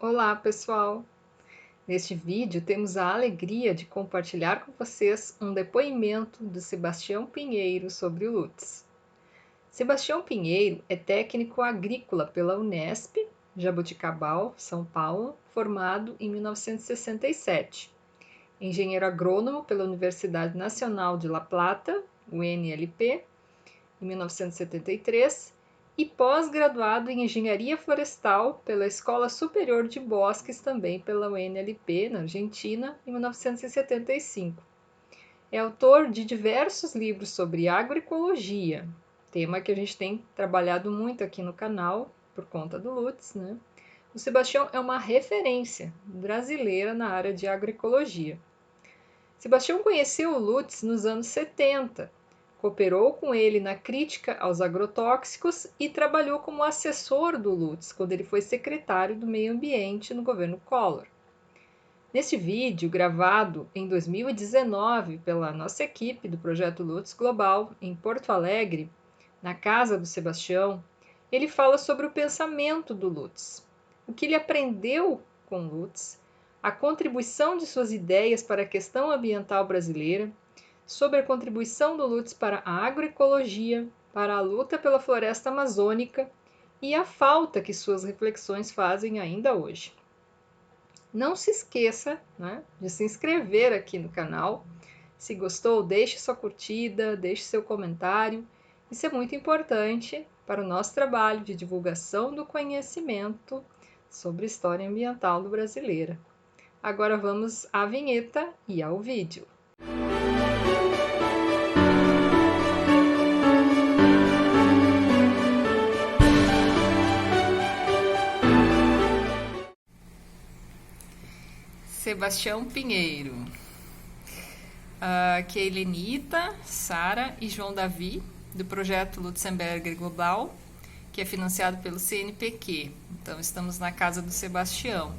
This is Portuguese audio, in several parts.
Olá, pessoal! Neste vídeo temos a alegria de compartilhar com vocês um depoimento do Sebastião Pinheiro sobre o Lutz. Sebastião Pinheiro é técnico agrícola pela Unesp, Jaboticabal, São Paulo, formado em 1967. Engenheiro agrônomo pela Universidade Nacional de La Plata, UNLP, em 1973, e pós-graduado em Engenharia Florestal pela Escola Superior de Bosques, também pela UNLP, na Argentina, em 1975. É autor de diversos livros sobre agroecologia, tema que a gente tem trabalhado muito aqui no canal, por conta do Lutz, né? O Sebastião é uma referência brasileira na área de agroecologia. Sebastião conheceu o Lutz nos anos 70, cooperou com ele na crítica aos agrotóxicos e trabalhou como assessor do Lutz quando ele foi secretário do Meio Ambiente no governo Collor. Neste vídeo, gravado em 2019 pela nossa equipe do Projeto Lutz Global em Porto Alegre, na casa do Sebastião, ele fala sobre o pensamento do Lutz, o que ele aprendeu com Lutz, a contribuição de suas ideias para a questão ambiental brasileira, sobre a contribuição do Lutz para a agroecologia, para a luta pela floresta amazônica e a falta que suas reflexões fazem ainda hoje. Não se esqueça, né, de se inscrever aqui no canal. Se gostou, deixe sua curtida, deixe seu comentário. Isso é muito importante para o nosso trabalho de divulgação do conhecimento sobre a história ambiental do brasileiro. Agora vamos à vinheta e ao vídeo. Sebastião Pinheiro. Aqui é Helenita, Sara e João Davi, do projeto Lutzenberger Global, que é financiado pelo CNPq. Então, estamos na casa do Sebastião.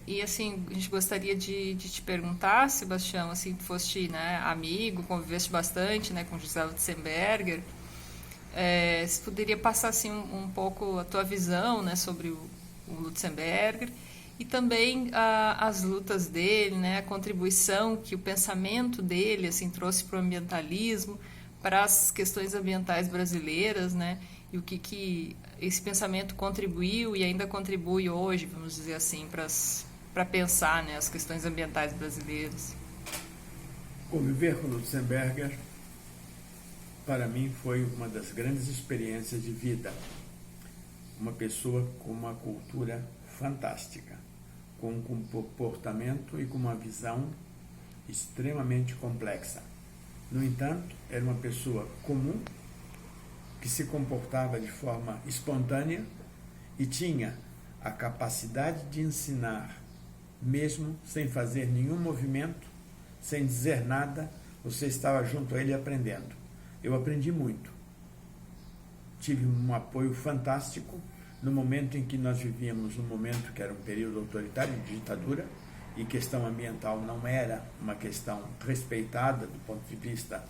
E assim, a gente gostaria de te perguntar, Sebastião, assim, tu foste, né, amigo, conviveste bastante, né, com José Lutzenberger, se poderia passar assim um pouco a tua visão, né, sobre o Lutzenberger e também as lutas dele, né, a contribuição que o pensamento dele assim trouxe para o ambientalismo, para as questões ambientais brasileiras, né, e o que esse pensamento contribuiu e ainda contribui hoje, vamos dizer assim, para pensar, né, as questões ambientais brasileiras. Conviver com Lutzenberger, para mim, foi uma das grandes experiências de vida. Uma pessoa com uma cultura fantástica, com um comportamento e com uma visão extremamente complexa. No entanto, era uma pessoa comum, que se comportava de forma espontânea e tinha a capacidade de ensinar, mesmo sem fazer nenhum movimento, sem dizer nada, você estava junto a ele aprendendo. Eu aprendi muito. Tive um apoio fantástico no momento em que nós vivíamos, num momento que era um período autoritário de ditadura, e questão ambiental não era uma questão respeitada do ponto de vista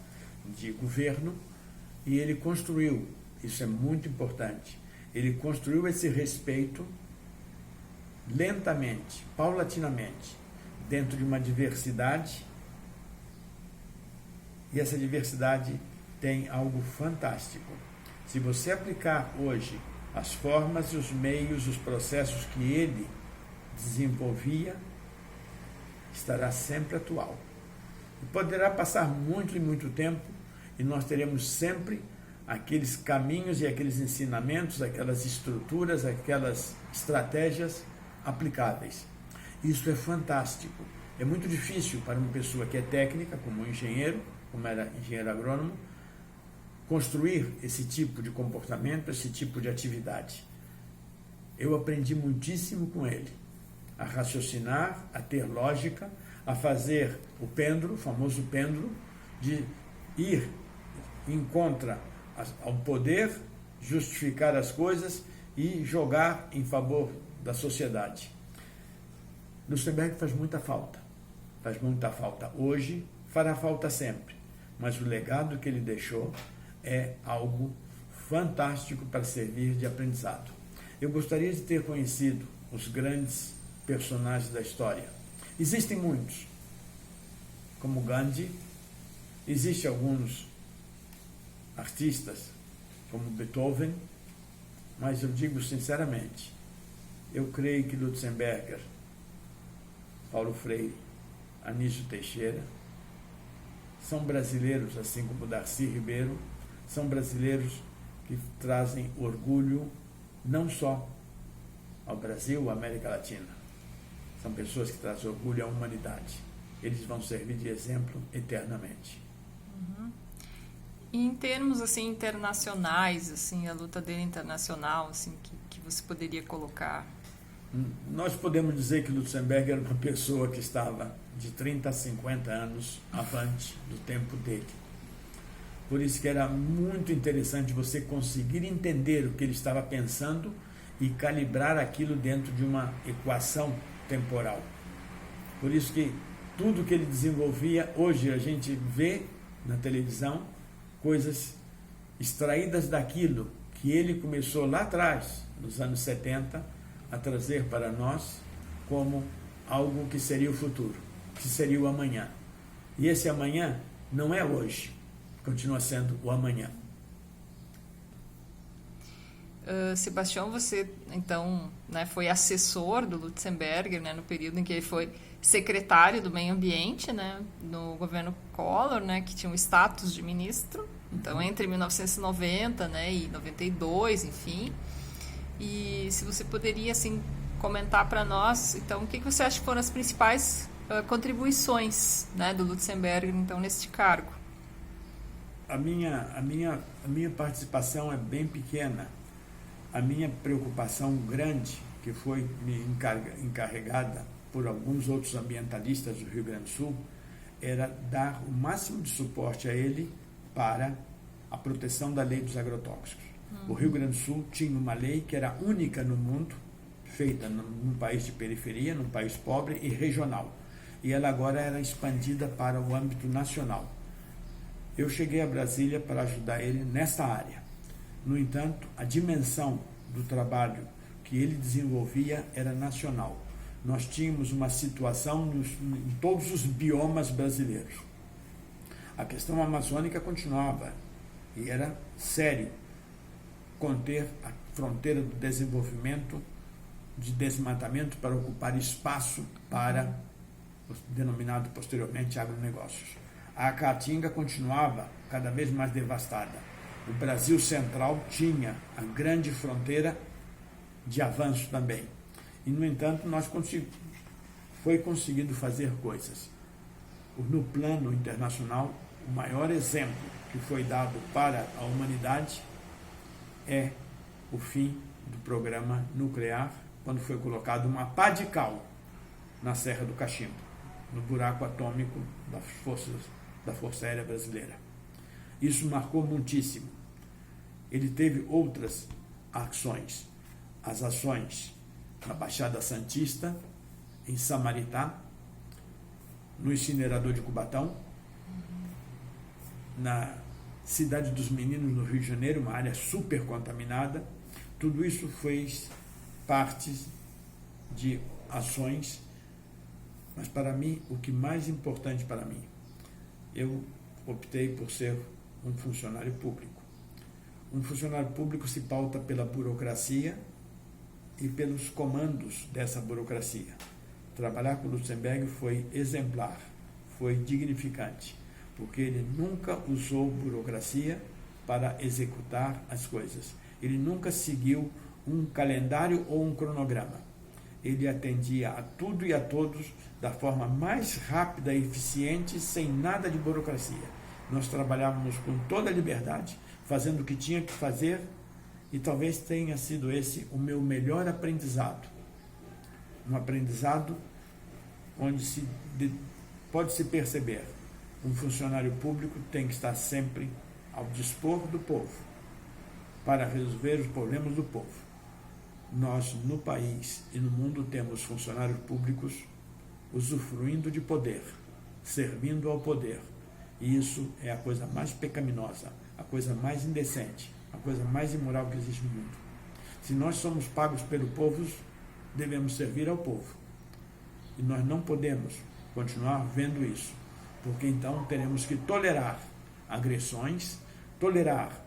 de governo, e ele construiu, isso é muito importante, ele construiu esse respeito lentamente, paulatinamente, dentro de uma diversidade, e essa diversidade tem algo fantástico. Se você aplicar hoje as formas, os meios, os processos que ele desenvolvia, estará sempre atual. E poderá passar muito e muito tempo e nós teremos sempre aqueles caminhos e aqueles ensinamentos, aquelas estruturas, aquelas estratégias aplicáveis. Isso é fantástico. É muito difícil para uma pessoa que é técnica, como um engenheiro, como era engenheiro agrônomo, construir esse tipo de comportamento, esse tipo de atividade. Eu aprendi muitíssimo com ele, a raciocinar, a ter lógica, a fazer o pêndulo, o famoso pêndulo, de ir em contra ao poder, justificar as coisas e jogar em favor da sociedade. Lutzenberger faz muita falta hoje, fará falta sempre, mas o legado que ele deixou é algo fantástico para servir de aprendizado. Eu gostaria de ter conhecido os grandes personagens da história. Existem muitos, como Gandhi, existem alguns artistas, como Beethoven, mas eu digo sinceramente, eu creio que Lutzenberger, Paulo Freire, Anísio Teixeira, são brasileiros, assim como Darcy Ribeiro, são brasileiros que trazem orgulho não só ao Brasil, à América Latina. São pessoas que trazem orgulho à humanidade. Eles vão servir de exemplo eternamente. Uhum. E em termos assim internacionais, assim, a luta dele internacional, assim, que você poderia colocar? Nós podemos dizer que Lutzenberger era uma pessoa que estava de 30 a 50 anos avante do tempo dele. Por isso que era muito interessante você conseguir entender o que ele estava pensando e calibrar aquilo dentro de uma equação temporal. Por isso que tudo que ele desenvolvia, hoje a gente vê na televisão coisas extraídas daquilo que ele começou lá atrás, nos anos 70, a trazer para nós como algo que seria o futuro, que seria o amanhã. E esse amanhã não é hoje, continua sendo o amanhã. Sebastião, você então, né, foi assessor do Lutzenberger, né, no período em que ele foi secretário do meio ambiente, né, no governo Collor, né, que tinha o status de ministro. Então, entre 1990, né, e 92, enfim. E se você poderia assim comentar para nós, então, o que você acha que foram as principais contribuições, né, do Lutzenberger, então, neste cargo? A minha participação é bem pequena. A minha preocupação grande, que foi me encarregada por alguns outros ambientalistas do Rio Grande do Sul, era dar o máximo de suporte a ele para a proteção da lei dos agrotóxicos. O Rio Grande do Sul tinha uma lei que era única no mundo, feita num país de periferia, num país pobre e regional. E ela agora era expandida para o âmbito nacional. Eu cheguei a Brasília para ajudar ele nessa área. No entanto, a dimensão do trabalho que ele desenvolvia era nacional. Nós tínhamos uma situação em todos os biomas brasileiros. A questão amazônica continuava e era sério conter a fronteira do desenvolvimento de desmatamento para ocupar espaço para o denominado posteriormente agronegócios. A Caatinga continuava cada vez mais devastada. O Brasil Central tinha a grande fronteira de avanço também. E, no entanto, foi conseguido fazer coisas. No plano internacional, o maior exemplo que foi dado para a humanidade é o fim do programa nuclear, quando foi colocado uma pá de cal na Serra do Cachimbo, no buraco atômico da Força Aérea Brasileira. Isso marcou muitíssimo. Ele teve outras ações. As ações na Baixada Santista, em Samaritá, no incinerador de Cubatão, na Cidade dos Meninos, no Rio de Janeiro, uma área super contaminada. Tudo isso fez parte de ações, mas para mim, o que mais importante para mim, eu optei por ser um funcionário público. Um funcionário público se pauta pela burocracia e pelos comandos dessa burocracia. Trabalhar com o Lutzenberger foi exemplar, foi dignificante, porque ele nunca usou burocracia para executar as coisas. Ele nunca seguiu um calendário ou um cronograma. Ele atendia a tudo e a todos da forma mais rápida e eficiente, sem nada de burocracia. Nós trabalhávamos com toda a liberdade, fazendo o que tinha que fazer, e talvez tenha sido esse o meu melhor aprendizado. Um aprendizado onde pode-se perceber um funcionário público tem que estar sempre ao dispor do povo para resolver os problemas do povo. Nós, no país e no mundo, temos funcionários públicos usufruindo de poder, servindo ao poder. E isso é a coisa mais pecaminosa, a coisa mais indecente, a coisa mais imoral que existe no mundo. Se nós somos pagos pelo povo, devemos servir ao povo. E nós não podemos continuar vendo isso, porque então teremos que tolerar agressões, tolerar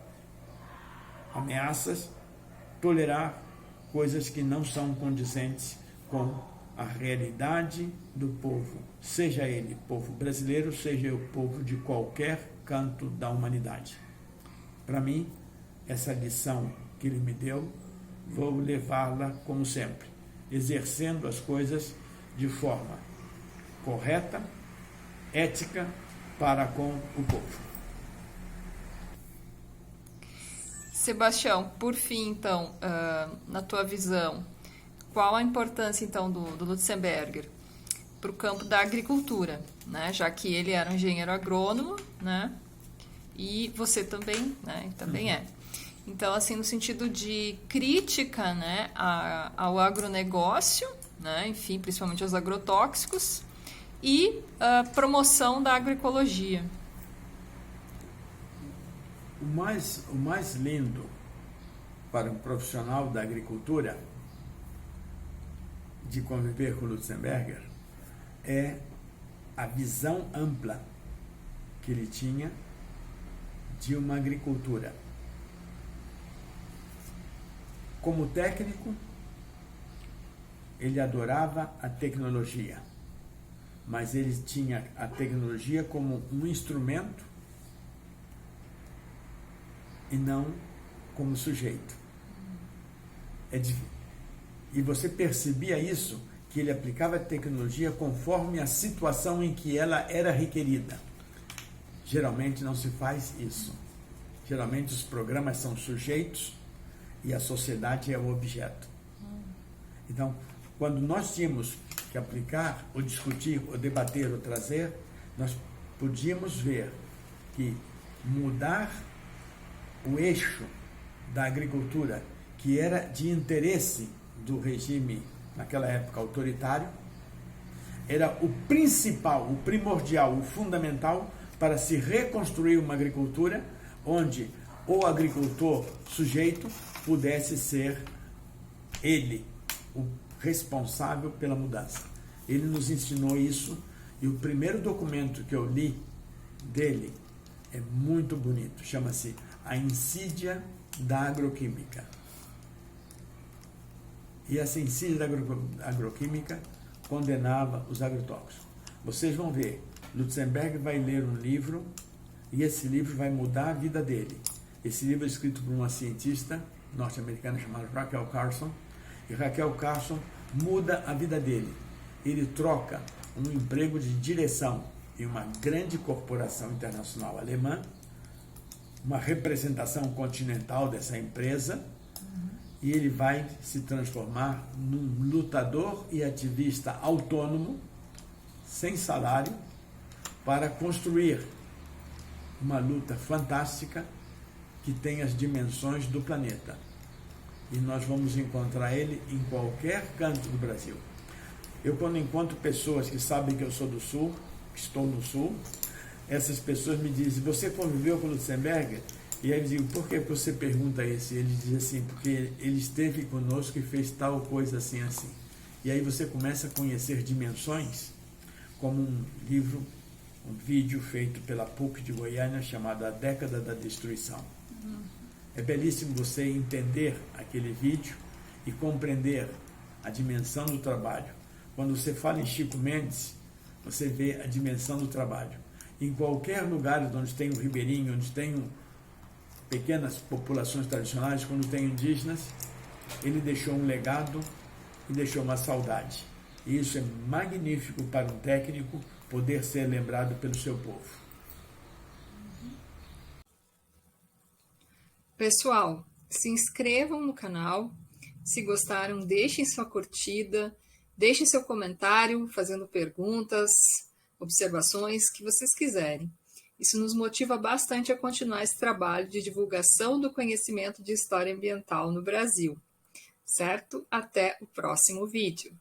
ameaças, tolerar coisas que não são condizentes com a realidade do povo, seja ele povo brasileiro, seja o povo de qualquer canto da humanidade. Para mim, essa lição que ele me deu, vou levá-la como sempre, exercendo as coisas de forma correta, ética, para com o povo. Sebastião, por fim, então, na tua visão, qual a importância, então, do Lutzenberger para o campo da agricultura, né? Já que ele era um engenheiro agrônomo, né? E você também, né? Também é. Então, assim, no sentido de crítica, né, ao agronegócio, né? Enfim, principalmente aos agrotóxicos, e promoção da agroecologia. O mais lindo para um profissional da agricultura de conviver com Lutzenberger é a visão ampla que ele tinha de uma agricultura. Como técnico, ele adorava a tecnologia, mas ele tinha a tecnologia como um instrumento e não como sujeito. E você percebia isso, que ele aplicava a tecnologia conforme a situação em que ela era requerida. Geralmente não se faz isso. Geralmente os programas são sujeitos e a sociedade é o objeto. Então, quando nós tínhamos que aplicar, ou discutir, ou debater, ou trazer, nós podíamos ver que mudar o eixo da agricultura, que era de interesse do regime, naquela época, autoritário, era o principal, o primordial, o fundamental para se reconstruir uma agricultura onde o agricultor sujeito pudesse ser ele o responsável pela mudança. Ele nos ensinou isso, e o primeiro documento que eu li dele é muito bonito, chama-se A Insídia da Agroquímica. E essa insídia da agroquímica condenava os agrotóxicos. Vocês vão ver, Lutzenberger vai ler um livro, e esse livro vai mudar a vida dele. Esse livro é escrito por uma cientista norte-americana chamada Rachel Carson, e Rachel Carson muda a vida dele. Ele troca um emprego de direção em uma grande corporação internacional alemã, uma representação continental dessa empresa, e ele vai se transformar num lutador e ativista autônomo, sem salário, para construir uma luta fantástica que tem as dimensões do planeta. E nós vamos encontrar ele em qualquer canto do Brasil. Eu, quando encontro pessoas que sabem que eu sou do Sul, que estou no Sul, essas pessoas me dizem: você conviveu com o Lutzenberger? E aí eu digo: por que você pergunta isso? E ele diz assim: porque ele esteve conosco e fez tal coisa assim, assim. E aí você começa a conhecer dimensões, como um livro, um vídeo feito pela PUC de Goiânia chamado A Década da Destruição. É belíssimo você entender aquele vídeo e compreender a dimensão do trabalho. Quando você fala em Chico Mendes, você vê a dimensão do trabalho. Em qualquer lugar onde tem um ribeirinho, onde tem pequenas populações tradicionais, quando tem indígenas, ele deixou um legado e deixou uma saudade. E isso é magnífico para um técnico poder ser lembrado pelo seu povo. Pessoal, se inscrevam no canal. Se gostaram, deixem sua curtida, deixem seu comentário, fazendo perguntas, observações que vocês quiserem. Isso nos motiva bastante a continuar esse trabalho de divulgação do conhecimento de história ambiental no Brasil. Certo? Até o próximo vídeo.